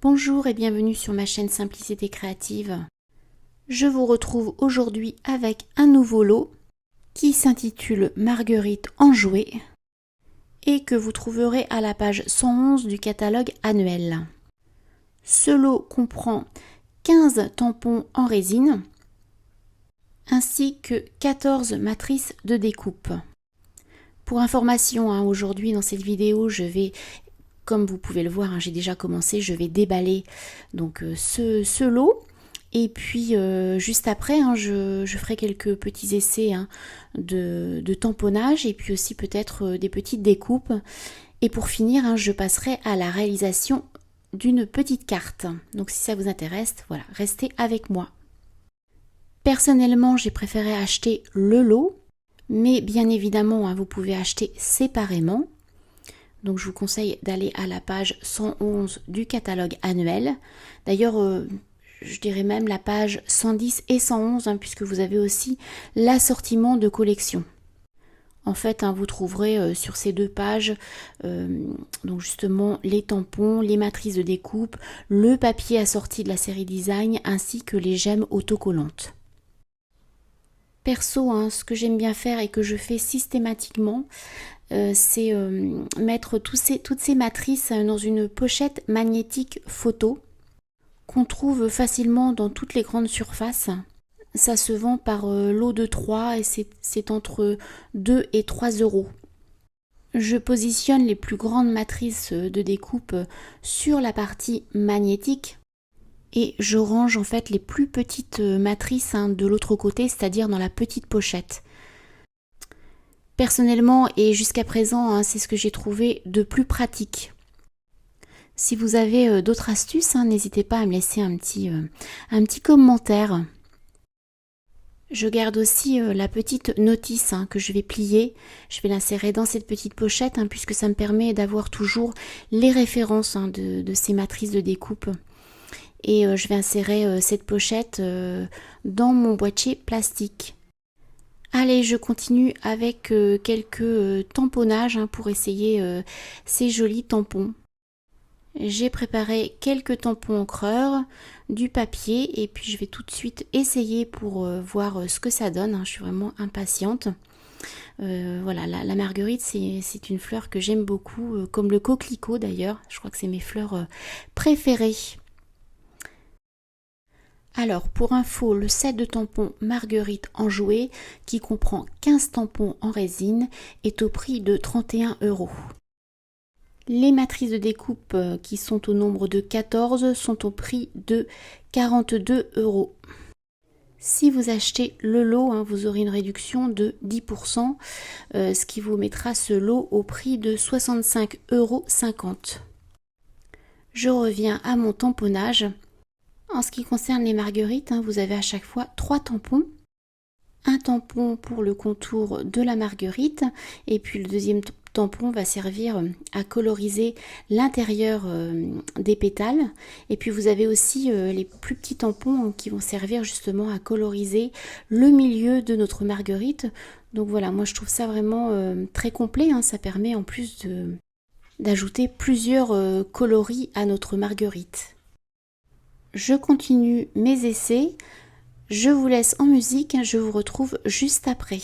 Bonjour et bienvenue sur ma chaîne Simplicité Créative. Je vous retrouve aujourd'hui avec un nouveau lot qui s'intitule Marguerite en jouet et que vous trouverez à la page 111 du catalogue annuel. Ce lot comprend 15 tampons en résine ainsi que 14 matrices de découpe. Pour information, aujourd'hui dans cette vidéo, je vais, comme vous pouvez le voir, j'ai déjà commencé, je vais déballer donc ce lot. Et puis juste après, je ferai quelques petits essais de tamponnage et puis aussi peut-être des petites découpes. Et pour finir, je passerai à la réalisation d'une petite carte. Donc si ça vous intéresse, voilà, restez avec moi. Personnellement, j'ai préféré acheter le lot, mais bien évidemment, vous pouvez acheter séparément. Donc je vous conseille d'aller à la page 111 du catalogue annuel. D'ailleurs, je dirais même la page 110 et 111, puisque vous avez aussi l'assortiment de collection. En fait, vous trouverez sur ces deux pages donc justement les tampons, les matrices de découpe, le papier assorti de la série design, ainsi que les gemmes autocollantes. Perso, ce que j'aime bien faire et que je fais systématiquement, c'est mettre toutes ces matrices dans une pochette magnétique photo qu'on trouve facilement dans toutes les grandes surfaces. Ça se vend par lot de 3 et c'est entre 2 et 3 euros. Je positionne les plus grandes matrices de découpe sur la partie magnétique et je range en fait les plus petites matrices de l'autre côté, c'est-à-dire dans la petite pochette. Personnellement et jusqu'à présent, c'est ce que j'ai trouvé de plus pratique. Si vous avez d'autres astuces, n'hésitez pas à me laisser un petit commentaire. Je garde aussi la petite notice que je vais plier. Je vais l'insérer dans cette petite pochette puisque ça me permet d'avoir toujours les références de ces matrices de découpe. Et je vais insérer cette pochette dans mon boîtier plastique. Allez, je continue avec quelques tamponnages pour essayer ces jolis tampons. J'ai préparé quelques tampons encreurs, du papier et puis je vais tout de suite essayer pour voir ce que ça donne. Je suis vraiment impatiente. Voilà, la marguerite, c'est une fleur que j'aime beaucoup, comme le coquelicot d'ailleurs. Je crois que c'est mes fleurs préférées. Alors, pour info, le set de tampons Marguerite en jouet, qui comprend 15 tampons en résine, est au prix de 31 euros. Les matrices de découpe qui sont au nombre de 14 sont au prix de 42 euros. Si vous achetez le lot, vous aurez une réduction de 10%, ce qui vous mettra ce lot au prix de 65,50 euros. Je reviens à mon tamponnage. En ce qui concerne les marguerites, vous avez à chaque fois 3 tampons. Un tampon pour le contour de la marguerite et puis le deuxième tampon va servir à coloriser l'intérieur des pétales. Et puis vous avez aussi les plus petits tampons qui vont servir justement à coloriser le milieu de notre marguerite. Donc voilà, moi je trouve ça vraiment très complet. Ça permet en plus d'ajouter plusieurs coloris à notre marguerite. Je continue mes essais. Je vous laisse en musique, je vous retrouve juste après.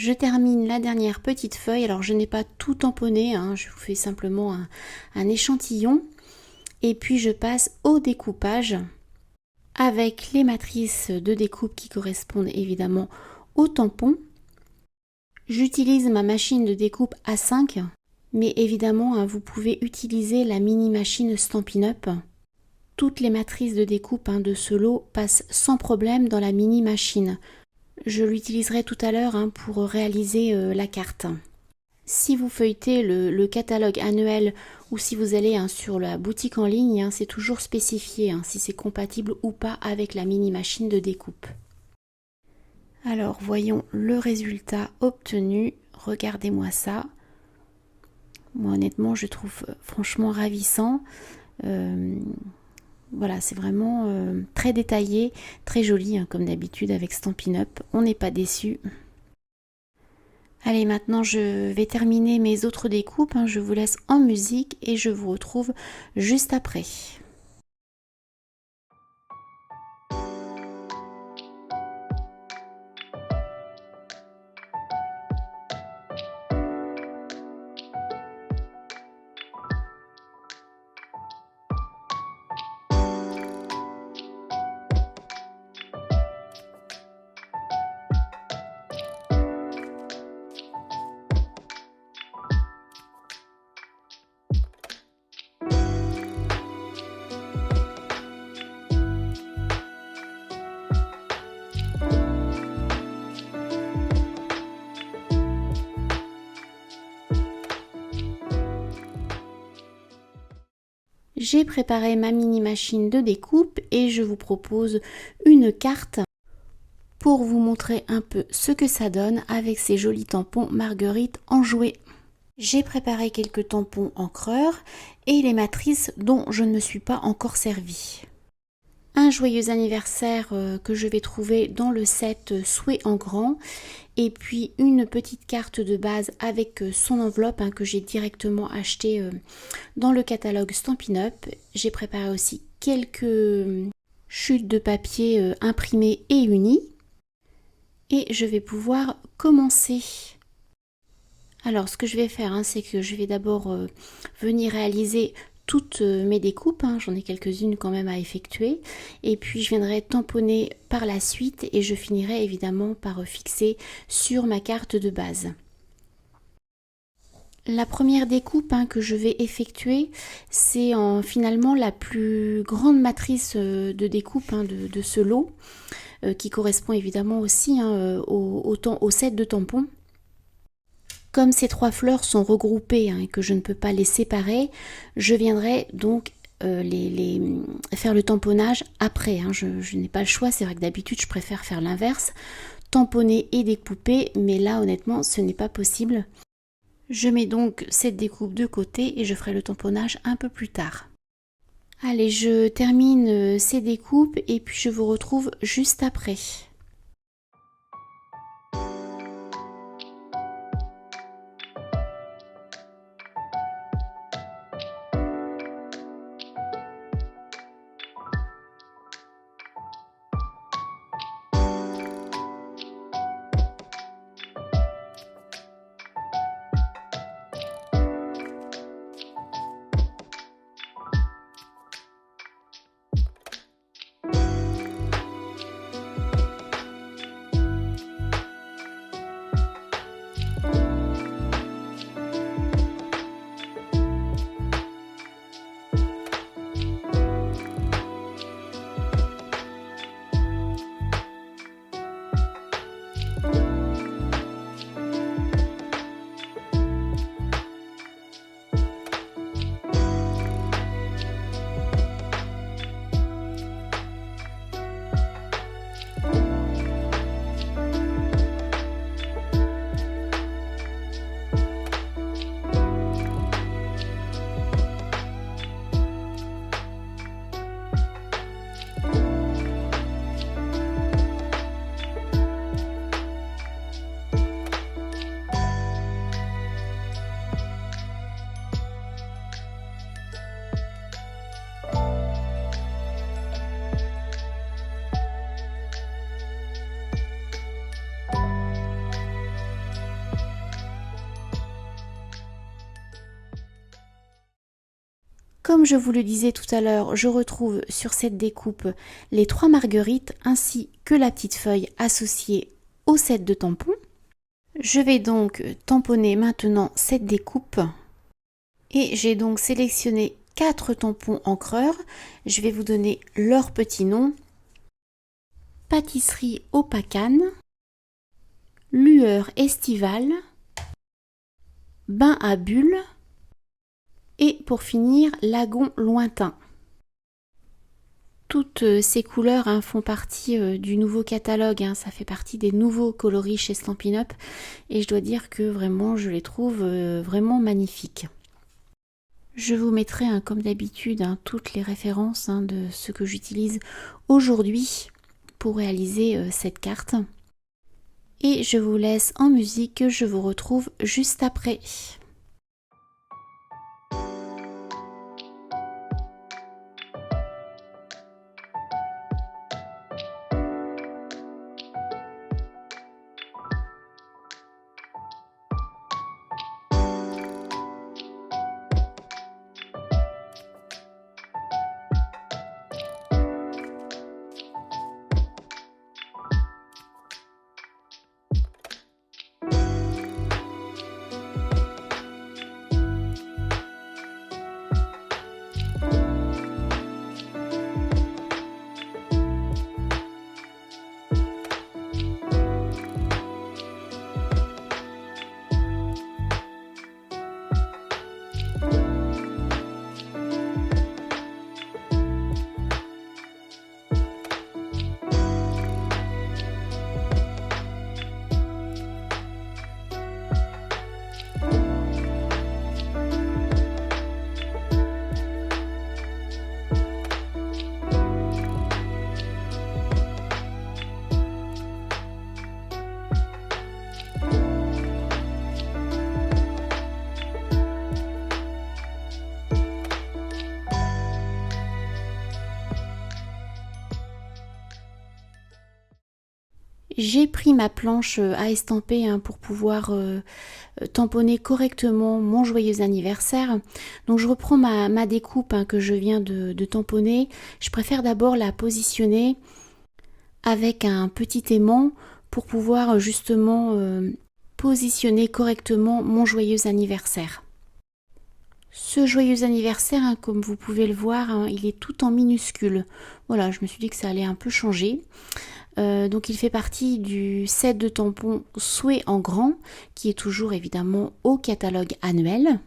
Je termine la dernière petite feuille. Alors je n'ai pas tout tamponné, hein, je vous fais simplement un échantillon. Et puis je passe au découpage avec les matrices de découpe qui correspondent évidemment au tampon. J'utilise ma machine de découpe A5, mais évidemment hein, vous pouvez utiliser la mini machine Stampin' Up. Toutes les matrices de découpe hein, de ce lot passent sans problème dans la mini machine. Je l'utiliserai tout à l'heure hein, pour réaliser la carte. Si vous feuilletez le catalogue annuel ou si vous allez hein, sur la boutique en ligne, hein, c'est toujours spécifié hein, si c'est compatible ou pas avec la mini machine de découpe. Alors voyons le résultat obtenu. Regardez-moi ça. Moi honnêtement je trouve franchement ravissant. Voilà, c'est vraiment très détaillé, très joli hein, comme d'habitude avec Stampin' Up. On n'est pas déçu. Allez, maintenant je vais terminer mes autres découpes. Hein. Je vous laisse en musique et je vous retrouve juste après. J'ai préparé ma mini machine de découpe et je vous propose une carte pour vous montrer un peu ce que ça donne avec ces jolis tampons Marguerite enjoués. J'ai préparé quelques tampons encreurs et les matrices dont je ne me suis pas encore servie. Un joyeux anniversaire que je vais trouver dans le set Souhait en grand et puis une petite carte de base avec son enveloppe hein, que j'ai directement acheté dans le catalogue Stampin' Up. J'ai préparé aussi quelques chutes de papier imprimées et unies et je vais pouvoir commencer. Alors ce que je vais faire hein, c'est que je vais d'abord venir réaliser toutes mes découpes, hein, j'en ai quelques-unes quand même à effectuer, et puis je viendrai tamponner par la suite et je finirai évidemment par fixer sur ma carte de base. La première découpe hein, que je vais effectuer, c'est finalement la plus grande matrice de découpe hein, de ce lot, qui correspond évidemment aussi hein, au set de tampons. Comme ces trois fleurs sont regroupées hein, et que je ne peux pas les séparer, je viendrai donc faire le tamponnage après. Hein. Je n'ai pas le choix, c'est vrai que d'habitude je préfère faire l'inverse, tamponner et découper, mais là honnêtement ce n'est pas possible. Je mets donc cette découpe de côté et je ferai le tamponnage un peu plus tard. Allez, je termine ces découpes et puis je vous retrouve juste après. Comme je vous le disais tout à l'heure, je retrouve sur cette découpe les 3 marguerites ainsi que la petite feuille associée au set de tampons. Je vais donc tamponner maintenant cette découpe et j'ai donc sélectionné 4 tampons encreurs. Je vais vous donner leur petit nom. Pâtisserie au pacane, lueur estivale, bain à bulles et pour finir lagon lointain. Toutes ces couleurs font partie du nouveau catalogue, ça fait partie des nouveaux coloris chez Stampin' Up et je dois dire que vraiment je les trouve vraiment magnifiques. Je vous mettrai comme d'habitude toutes les références de ce que j'utilise aujourd'hui pour réaliser cette carte. Et je vous laisse en musique, je vous retrouve juste après. J'ai pris ma planche à estamper pour pouvoir tamponner correctement mon joyeux anniversaire. Donc je reprends ma découpe que je viens de tamponner. Je préfère d'abord la positionner avec un petit aimant pour pouvoir justement positionner correctement mon joyeux anniversaire. Ce joyeux anniversaire, comme vous pouvez le voir, il est tout en minuscule. Voilà, je me suis dit que ça allait un peu changer. Donc il fait partie du set de tampons Souhait en grand, qui est toujours évidemment au catalogue annuel.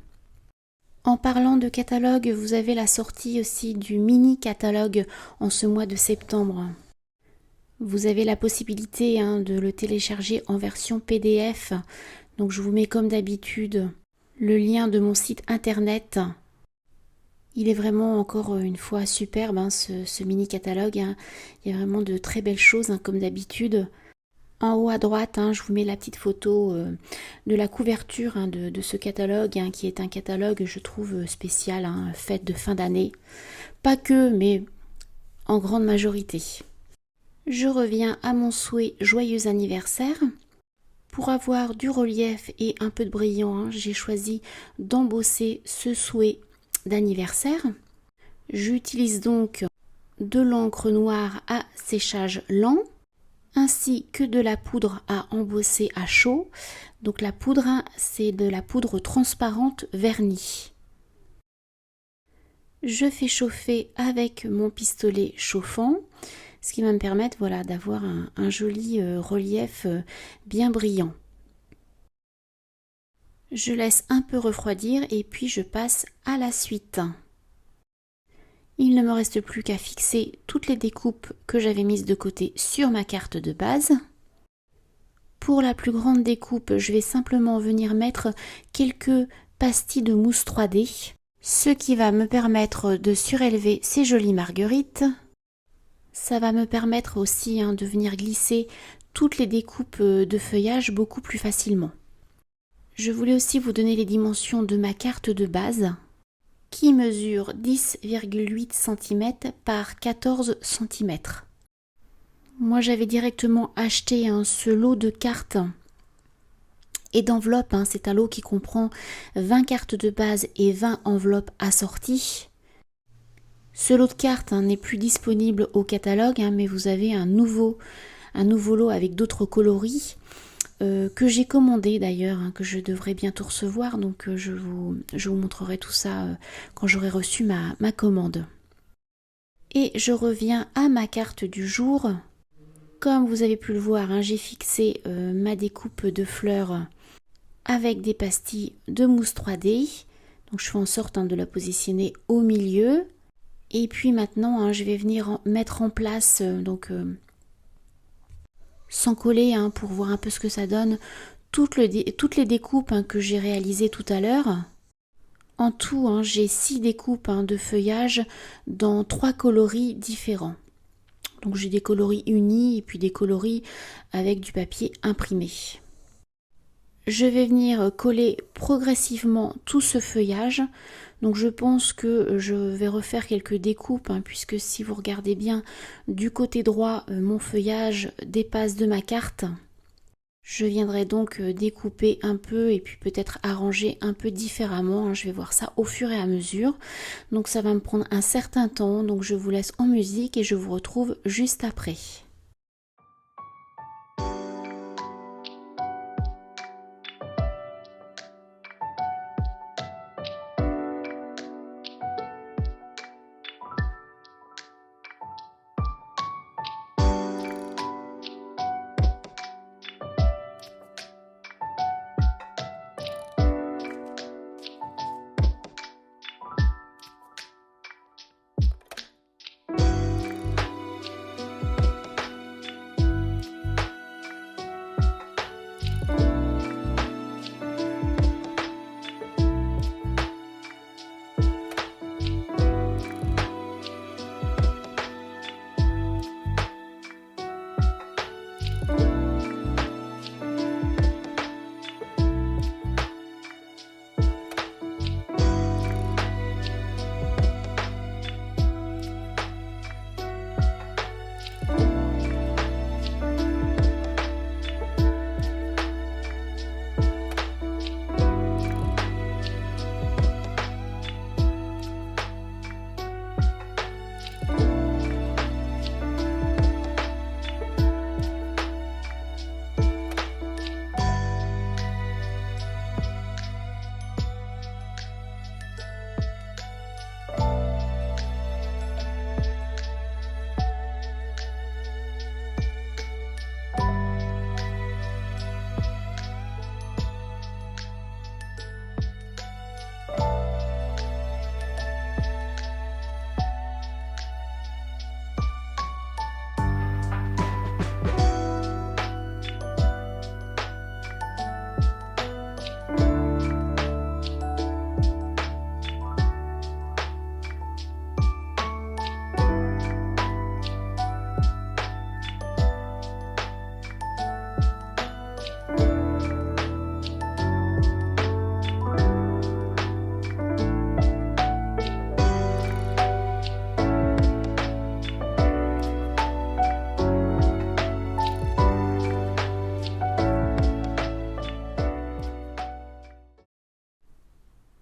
En parlant de catalogue, vous avez la sortie aussi du mini catalogue en ce mois de septembre. Vous avez la possibilité de le télécharger en version PDF. Donc je vous mets comme d'habitude le lien de mon site internet. Il est vraiment encore une fois superbe ce mini catalogue. Il y a vraiment de très belles choses comme d'habitude. En haut à droite, je vous mets la petite photo de la couverture de ce catalogue qui est un catalogue, je trouve, spécial, fête de fin d'année. Pas que, mais en grande majorité. Je reviens à mon souhait joyeux anniversaire. Pour avoir du relief et un peu de brillant, j'ai choisi d'embosser ce souhait d'anniversaire. J'utilise donc de l'encre noire à séchage lent ainsi que de la poudre à embosser à chaud. Donc la poudre, c'est de la poudre transparente vernie. Je fais chauffer avec mon pistolet chauffant, ce qui va me permettre d'avoir un joli relief bien brillant. Je laisse un peu refroidir et puis je passe à la suite. Il ne me reste plus qu'à fixer toutes les découpes que j'avais mises de côté sur ma carte de base. Pour la plus grande découpe, je vais simplement venir mettre quelques pastilles de mousse 3D, ce qui va me permettre de surélever ces jolies marguerites. Ça va me permettre aussi de venir glisser toutes les découpes de feuillage beaucoup plus facilement. Je voulais aussi vous donner les dimensions de ma carte de base qui mesure 10,8 cm par 14 cm. Moi j'avais directement acheté ce lot de cartes et d'enveloppes. C'est un lot qui comprend 20 cartes de base et 20 enveloppes assorties. Ce lot de cartes n'est plus disponible au catalogue, mais vous avez un nouveau lot avec d'autres coloris que j'ai commandé d'ailleurs, que je devrais bientôt recevoir. Donc je vous montrerai tout ça quand j'aurai reçu ma commande. Et je reviens à ma carte du jour. Comme vous avez pu le voir, j'ai fixé ma découpe de fleurs avec des pastilles de mousse 3D. Donc je fais en sorte de la positionner au milieu. Et puis maintenant, je vais venir mettre en place, sans coller, pour voir un peu ce que ça donne, toutes les découpes que j'ai réalisées tout à l'heure. En tout, j'ai 6 découpes de feuillage dans 3 coloris différents. Donc j'ai des coloris unis et puis des coloris avec du papier imprimé. Je vais venir coller progressivement tout ce feuillage. Donc je pense que je vais refaire quelques découpes, puisque si vous regardez bien du côté droit, mon feuillage dépasse de ma carte. Je viendrai donc découper un peu et puis peut-être arranger un peu différemment. Je vais voir ça au fur et à mesure. Donc ça va me prendre un certain temps. Donc je vous laisse en musique et je vous retrouve juste après.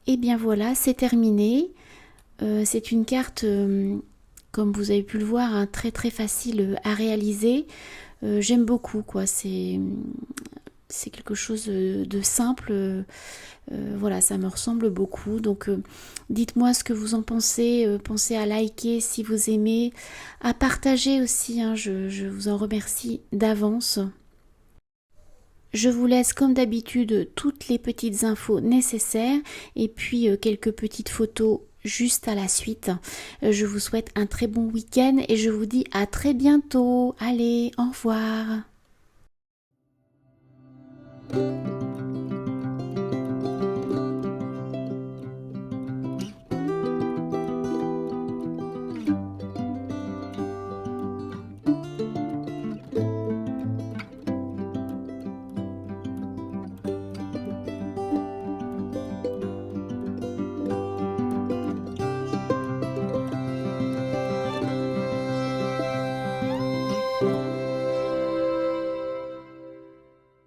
Et bien voilà, c'est terminé. C'est une carte, comme vous avez pu le voir, très très facile à réaliser. J'aime beaucoup, quoi. C'est quelque chose de simple. Voilà, ça me ressemble beaucoup. Donc dites-moi ce que vous en pensez. Pensez à liker si vous aimez, à partager aussi. Je vous en remercie d'avance. Je vous laisse comme d'habitude toutes les petites infos nécessaires et puis quelques petites photos juste à la suite. Je vous souhaite un très bon week-end et je vous dis à très bientôt. Allez, au revoir.